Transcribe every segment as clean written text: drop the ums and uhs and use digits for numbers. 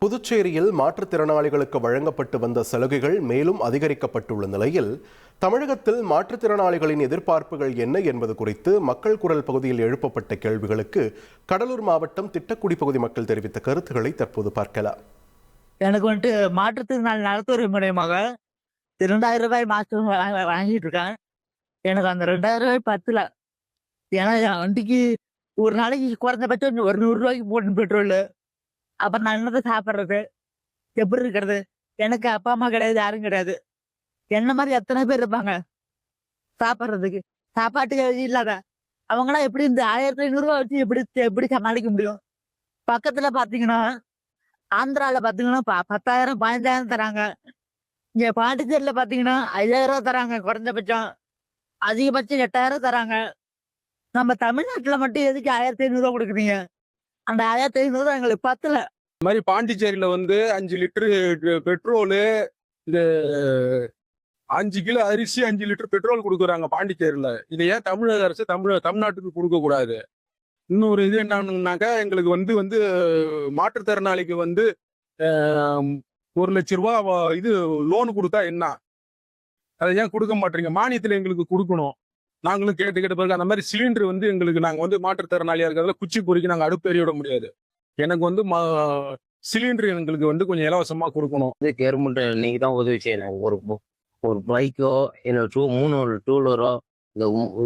புதுச்சேரியில் மாற்றுத்திறனாளிகளுக்கு வழங்கப்பட்டு வந்த சலுகைகள் மேலும் அதிகரிக்கப்பட்டுள்ள நிலையில் தமிழகத்தில் மாற்றுத்திறனாளிகளின் எதிர்பார்ப்புகள் என்ன என்பது குறித்து மக்கள் குரல் பகுதியில் எழுப்பப்பட்ட கேள்விகளுக்கு கடலூர் மாவட்டம் திட்டக்குடி பகுதி மக்கள் தெரிவித்த கருத்துக்களை தற்போது பார்க்கலாம். எனக்கு வந்துட்டு மாற்றுத்திறனாளி நலத்துறை மூலியமாக 2000 ரூபாய் மாசம் வாங்கிட்டு இருக்கேன். எனக்கு அந்த 2000 ரூபாய் பத்தல. ஏன்னா என் வண்டிக்கு ஒரு நாளைக்கு குறைஞ்சபட்சம் ஒரு 100 ரூபாய்க்கு போட்டு பெட்ரோல். அப்புறம் நான் என்னதை சாப்பிட்றது, எப்படி இருக்கிறது? எனக்கு அப்பா அம்மா கிடையாது, யாரும் கிடையாது. என்ன மாதிரி எத்தனை பேர் இருப்பாங்க சாப்பிட்றதுக்கு, சாப்பாட்டுக்கு வழி இல்லாத அவங்களாம் எப்படி இந்த 1500 ரூபா வச்சு எப்படி சமாளிக்க முடியும்? பக்கத்துல பாத்தீங்கன்னா ஆந்திரால பாத்தீங்கன்னா 10,000 15,000 தராங்க. இங்க பாண்டிச்சேரியில பாத்தீங்கன்னா 5,000 ரூபா தராங்க குறைஞ்சபட்சம், அதிகபட்சம் 8,000 தராங்க. நம்ம தமிழ்நாட்டுல மட்டும் எதுக்கு 1500 ரூபா கொடுக்குறீங்க? அந்த 1500 ரூபா எங்களுக்கு பத்தல. இந்த மாதிரி பாண்டிச்சேரியில 5 லிட்டரு பெட்ரோலு, இந்த 5 கிலோ அரிசி 5 லிட்டர் பெட்ரோல் கொடுக்குறாங்க பாண்டிச்சேரியில. இதை ஏன் தமிழக அரசு தமிழ்நாட்டுக்கு கொடுக்க கூடாது? இன்னொரு இது என்னன்னாக்கா, எங்களுக்கு மாற்றுத்திறனாளிக்கு 1 லட்ச ரூபா இது லோன் கொடுத்தா என்ன, அதை ஏன் கொடுக்க மாட்டீங்க? மானியத்தில் எங்களுக்கு கொடுக்கணும். நாங்களும் கேட்டு பிறகு அந்த மாதிரி சிலிண்டர் எங்களுக்கு நாங்கள் மாற்றுத்திறனாளியா இருக்கிறதுல குச்சி பொறிக்கு நாங்கள் அடுப்பு எறிய விட முடியாது. எனக்கு சிலிண்டர் எங்களுக்கு கொஞ்சம் இலவசமா கொடுக்கணும். கவர்மெண்ட் நீங்க தான் உதவி செய்யணும். ஒரு பைக்கோ இல்லை 3 டூலரோ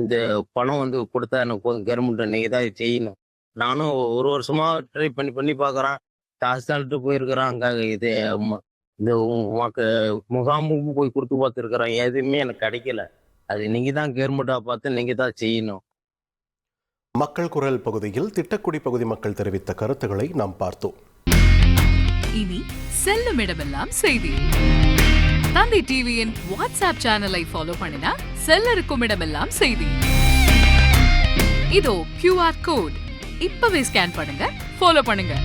இந்த பணம் கொடுத்தா எனக்கு போதும். கவர்மெண்ட் நீங்க தான் செய்யணும். நானும் ஒரு வருஷமா ட்ரை பண்ணி பார்க்குறேன். ஹாஸ்பிட்டல்ட்டு போயிருக்கிறேன். அங்கே இந்த முகாமுக்கும் போய் கொடுத்து பார்த்துருக்குறேன். எதுவுமே எனக்கு கிடைக்கல. அது நீங்க தான் கவர்மெண்டா பார்த்து நீங்க தான் செய்யணும். மக்கள் குரல் பகுதியில் திட்டக்குடி பகுதி மக்கள் தெரிவித்த கருத்துக்களை நாம் பார்த்தோம். இனி செல்லும் இடமெல்லாம் செய்தி. தந்தை டிவியின் வாட்ஸ்அப் சேனலை ஃபாலோ பண்ணினா செல்லருக்கும் இடமெல்லாம் செய்தி. இதோ QR கோட் இப்பவே ஸ்கேன் பண்ணுங்க, ஃபாலோ பண்ணுங்க.